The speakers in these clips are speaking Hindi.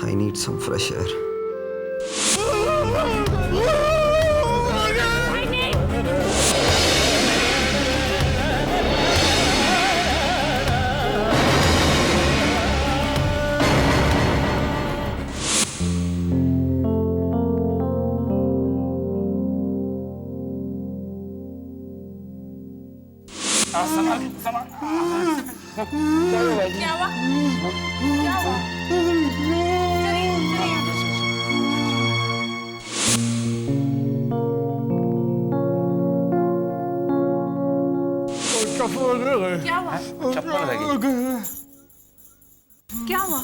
I need some fresh air. क्या हुआ? क्या हुआ? क्या हुआ? चप्पल लगी। क्या हुआ?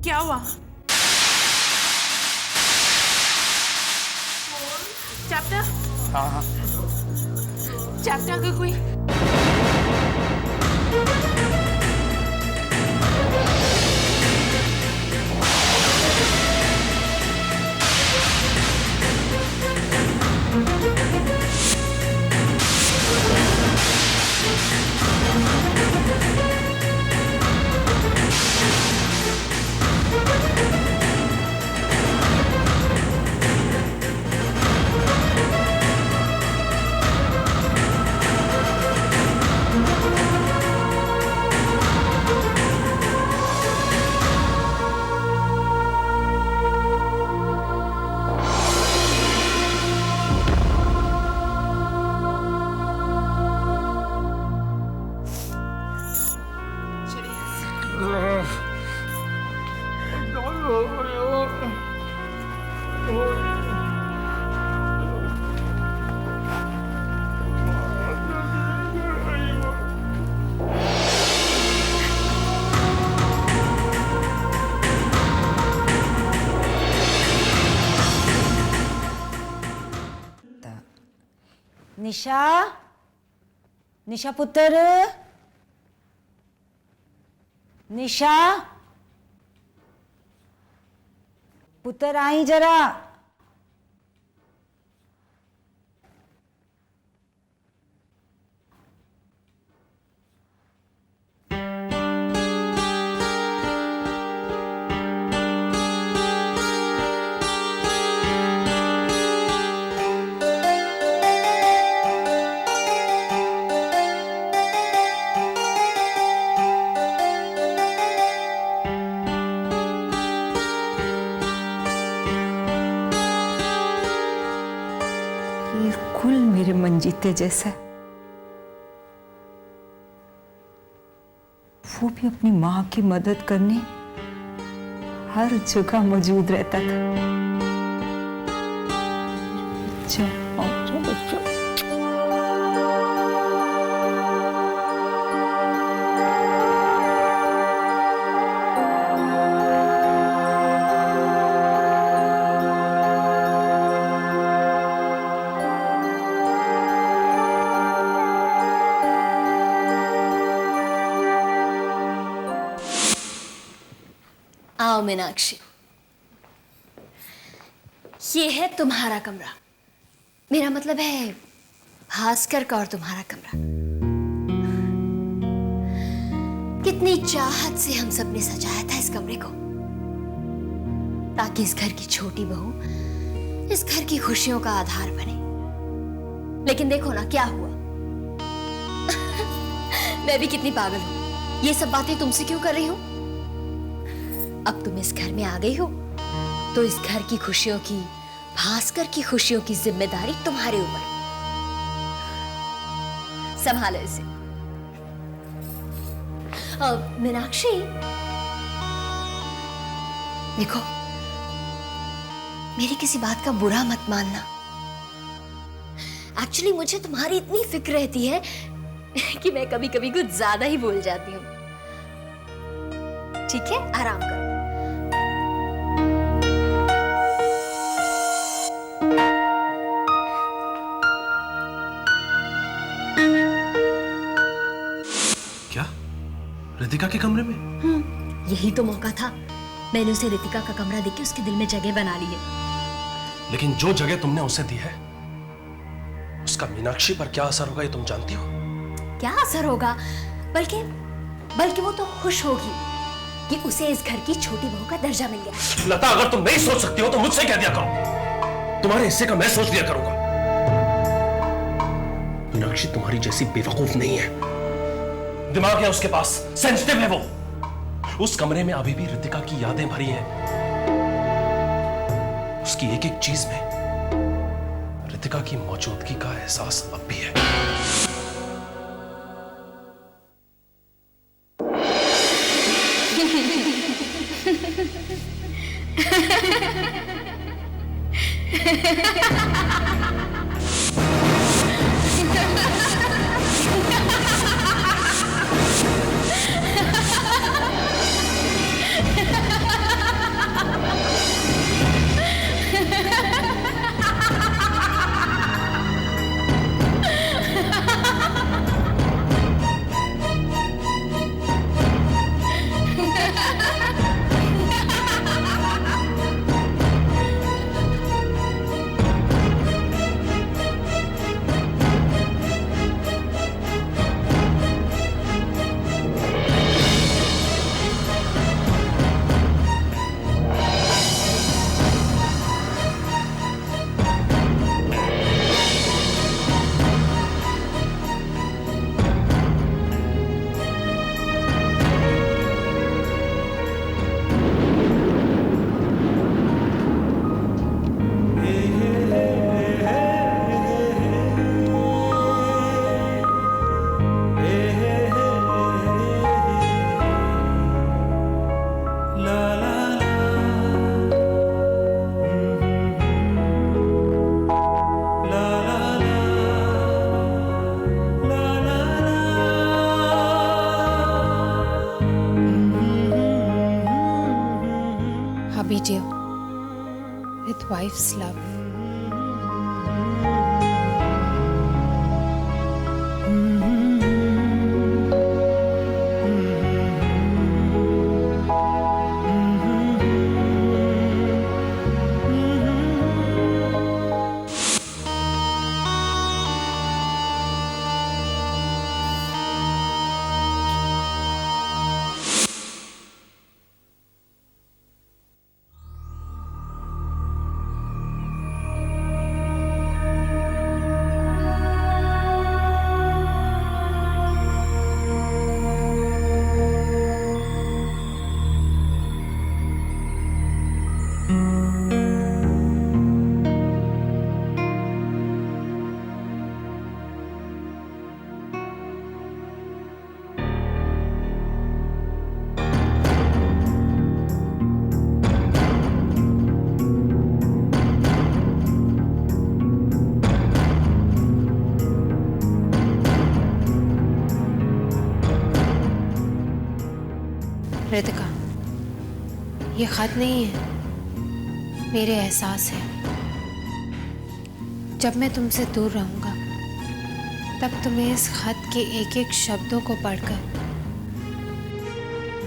क्या हुआ? चैप्टर? हाँ चैप्टर का कोई? निशा, निशा पुत्र, निशा पुत्र आई जरा। बिल्कुल मेरे मंजीते जैसा है। वो भी अपनी माँ की मदद करने हर जगह मौजूद रहता था। बच्चों आओ मीनाक्षी, ये है तुम्हारा कमरा। मेरा मतलब है भास्कर का और तुम्हारा कमरा। कितनी चाहत से हम सब ने सजाया था इस कमरे को, ताकि इस घर की छोटी बहू इस घर की खुशियों का आधार बने। लेकिन देखो ना क्या हुआ। मैं भी कितनी पागल हूं, ये सब बातें तुमसे क्यों कर रही हूं? अब तुम इस घर में आ गई हो तो इस घर की खुशियों की, भास्कर की खुशियों की जिम्मेदारी तुम्हारे ऊपर। संभालो इसे। मीनाक्षी देखो, मेरी किसी बात का बुरा मत मानना। एक्चुअली मुझे तुम्हारी इतनी फिक्र रहती है कि मैं कभी कभी कुछ ज्यादा ही बोल जाती हूँ। ठीक है, आराम करो। क्या? रितिका के कमरे में? यही तो मौका था। मैंने उसे रितिका का कमरा देख के उसके दिल में जगह बना ली है। लेकिन जो जगह तुमने उसे दी है उसका मीनाक्षी पर क्या असर होगा ये तुम जानती हो? क्या असर होगा? बल्कि बल्कि वो तो खुश होगी कि उसे इस घर की छोटी बहू का दर्जा मिल गया। लता, अगर तुम नहीं सोच सकती हो तो मुझसे कह दिया करो, तुम्हारे हिस्से का मैं सोच लिया करूंगा। मीनाक्षी तुम्हारी जैसी बेवकूफ नहीं है, दिमाग है उसके पास, सेंसिटिव है वो। उस कमरे में अभी भी रितिका की यादें भरी हैं। उसकी एक एक चीज में रितिका की मौजूदगी का एहसास अब भी है। Happy dear, with wife's love. Ritika, ये खत नहीं है, मेरे एहसास है। जब मैं तुमसे दूर रहूंगा तब तुम्हें इस खत के एक एक शब्दों को पढ़कर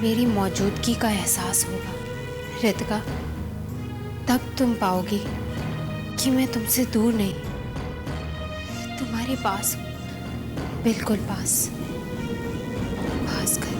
मेरी मौजूदगी का एहसास होगा। रितिका, तब तुम पाओगी कि मैं तुमसे दूर नहीं, तुम्हारे पास हूं, बिल्कुल पास, भास्कर।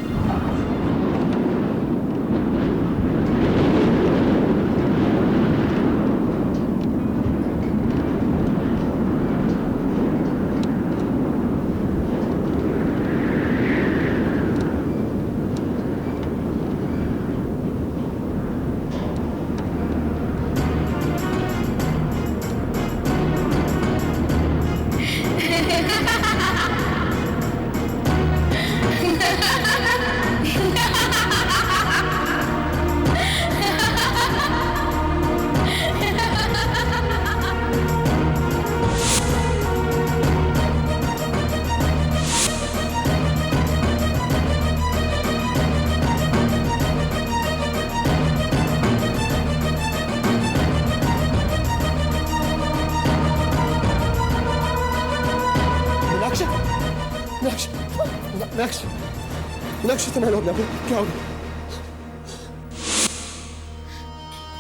मीनाक्षी तुम्हें लोग क्या हो गया?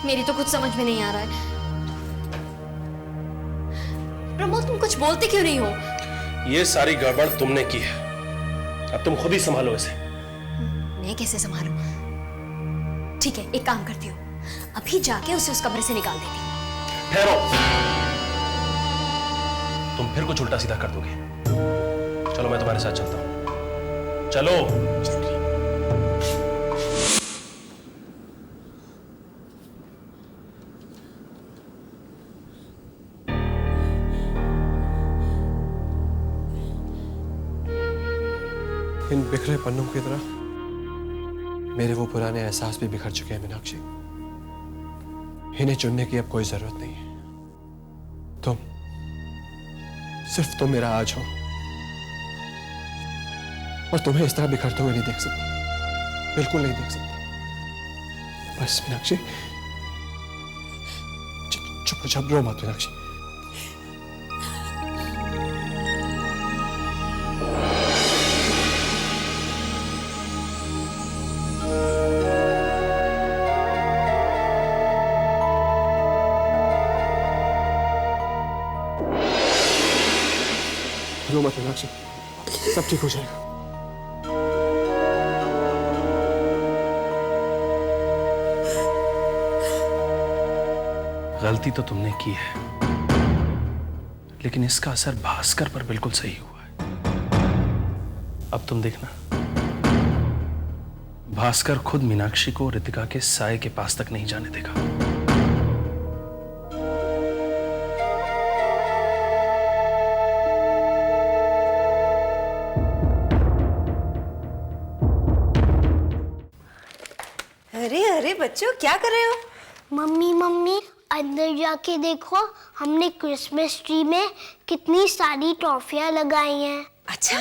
मेरी तो कुछ समझ में नहीं आ रहा है। प्रमोद तुम कुछ बोलते क्यों नहीं हो? ये सारी गड़बड़ तुमने की है, अब तुम खुद ही संभालो इसे। मैं कैसे संभालूं? ठीक है, एक काम करती हूँ, अभी जाके उसे उस कमरे से निकाल देती हूँ। ठहरो, तुम फिर कुछ उल्टा सीधा कर दोगे। चलो मैं तुम्हारे साथ चलता हूं। चलो। चल रही। इन बिखरे पन्नों की तरह मेरे वो पुराने एहसास भी बिखर चुके हैं मीनाक्षी। इन्हें चुनने की अब कोई जरूरत नहीं है। तुम, सिर्फ तुम मेरा आज हो, और तुम्हें इस तरह बिखरते हुए नहीं देख सकता, बिल्कुल नहीं देख सकता। बस मीनाक्षी, चुप हो जाओ, रो मत मीनाक्षी। रो मत मीनाक्षी, सब ठीक हो जाएगा। गलती तो तुमने की है, लेकिन इसका असर भास्कर पर बिल्कुल सही हुआ है। अब तुम देखना, भास्कर खुद मीनाक्षी को रितिका के साए के पास तक नहीं जाने देगा। अरे अरे बच्चों, क्या कर रहे हो? मम्मी मम्मी अंदर जाके देखो, हमने क्रिसमस ट्री में कितनी सारी टॉफियां लगाई हैं। अच्छा,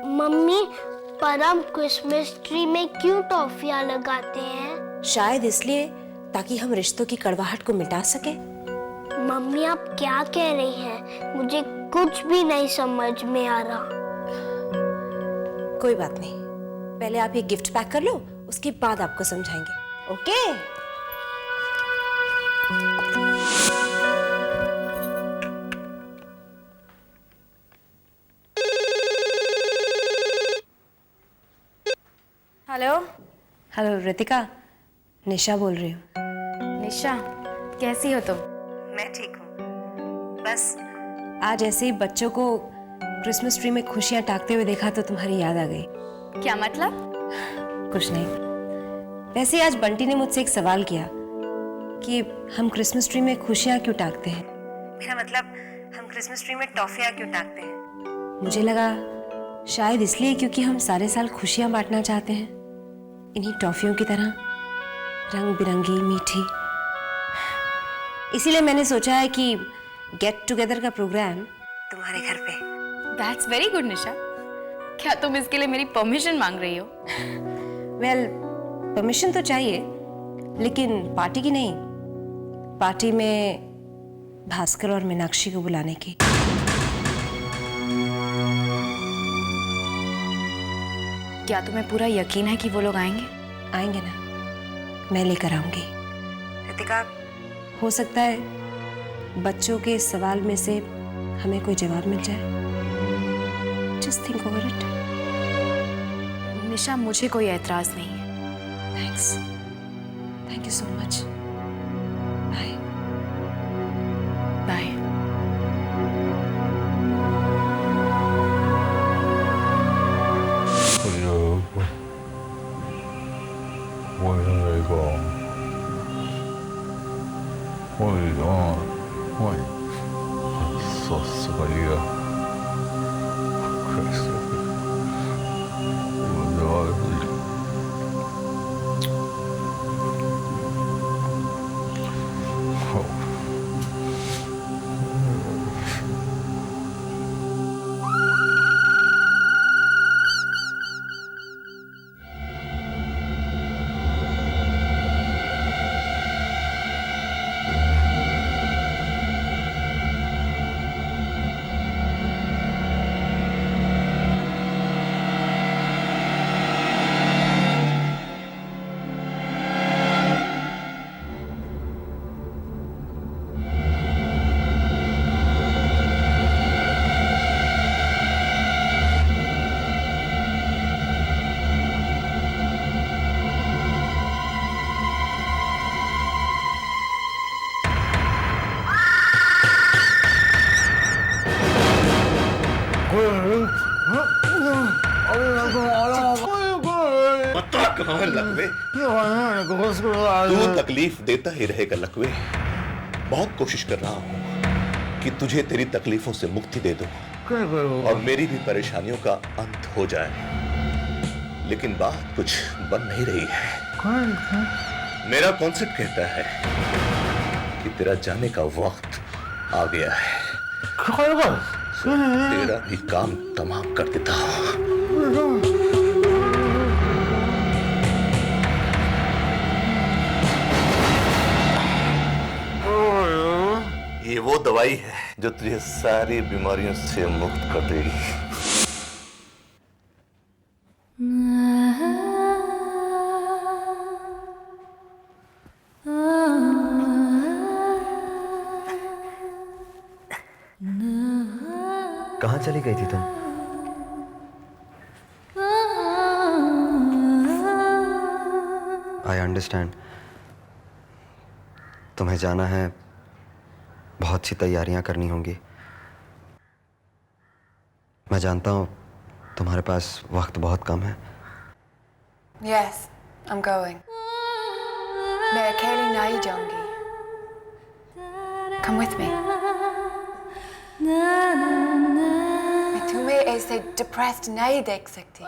मम्मी, पर हम क्रिसमस ट्री में क्यों टॉफियां लगाते हैं? शायद इसलिए ताकि हम रिश्तों की कड़वाहट को मिटा सके। मम्मी आप क्या कह रही हैं? मुझे कुछ भी नहीं समझ में आ रहा। कोई बात नहीं, पहले आप ये गिफ्ट पैक कर लो, उसके बाद आपको समझाएंगे। ओके? हेलो। हेलो रितिका, निशा बोल रही हूँ। निशा, कैसी हो तुम? मैं ठीक हूँ। बस आज ऐसे ही बच्चों को क्रिसमस ट्री में खुशियाँ टांगते हुए देखा तो तुम्हारी याद आ गई। क्या मतलब? कुछ नहीं, वैसे आज बंटी ने मुझसे एक सवाल किया कि हम क्रिसमस ट्री में खुशियाँ क्यों टांगते हैं। मेरा मतलब, हम क्रिसमस ट्री में टॉफियाँ क्यों टांगते हैं। मुझे लगा शायद इसलिए क्योंकि हम सारे साल खुशियाँ बांटना चाहते हैं, इन्हीं टॉफियों की तरह, रंग बिरंगी मीठी। इसीलिए मैंने सोचा है कि गेट टुगेदर का प्रोग्राम तुम्हारे घर पे। दैट्स वेरी गुड निशा। क्या तुम इसके लिए मेरी परमिशन मांग रही हो? वेल, परमिशन तो चाहिए, लेकिन पार्टी की नहीं, पार्टी में भास्कर और मीनाक्षी को बुलाने की। क्या तुम्हें पूरा यकीन है कि वो लोग आएंगे? आएंगे ना, मैं लेकर आऊंगी। रितिका, हो सकता है बच्चों के इस सवाल में से हमें कोई जवाब मिल जाए। Just think over it. Nisha, मुझे कोई एतराज नहीं है। Thanks, thank you so much. Bye bye. पता कहाँ लकवे, तू तकलीफ देता ही रहेगा लकवे। बहुत कोशिश कर रहा हूँ कि तुझे तेरी तकलीफों से मुक्ति दे दूं और मेरी भी परेशानियों का अंत हो जाए, लेकिन बात कुछ बन नहीं रही है। मेरा कॉन्सेप्ट कहता है कि तेरा जाने का वक्त आ गया है, तेरा भी काम तमाम कर देता हूं। ये वो दवाई है जो तुझे सारी बीमारियों से मुक्त कर देगी। कहाँ चली गई थी तुम? आई अंडरस्टैंड, तुम्हें जाना है, बहुत सी तैयारियां करनी होंगी। मैं जानता हूँ तुम्हारे पास वक्त बहुत कम है। Yes, I'm going. मैं अकेली नहीं जाऊंगी। Come with me. मैं तुम्हें ऐसे डिप्रेस्ड नहीं देख सकती।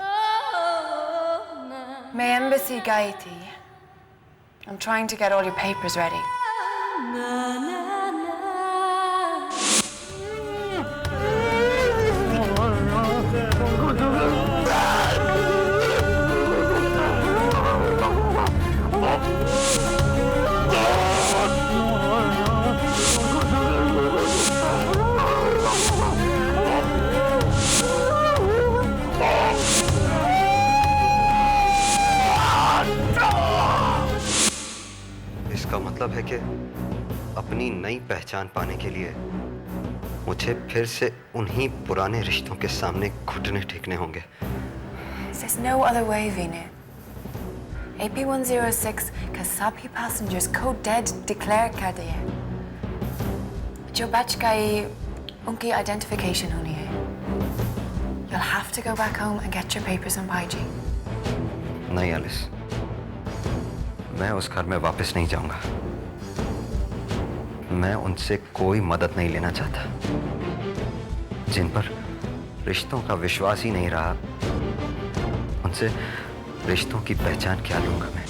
मैं एम्बेसी गई थी। I'm trying to get all your papers ready. इसका मतलब है कि अपनी नई पहचान पाने के लिए मुझे फिर से उन्हीं पुराने रिश्तों के सामने घुटने टेकने होंगे। There's no other way, Vinay. AP106 का सभी passengers को dead declare कर दिए। जो बच गए उनकी identification होनी है। You'll have to go back home and get your papers on Paiji. नहीं एलिस, मैं उस घर में वापस नहीं जाऊंगा। मैं उनसे कोई मदद नहीं लेना चाहता। जिन पर रिश्तों का विश्वास ही नहीं रहा, उनसे रिश्तों की पहचान क्या लूंगा मैं?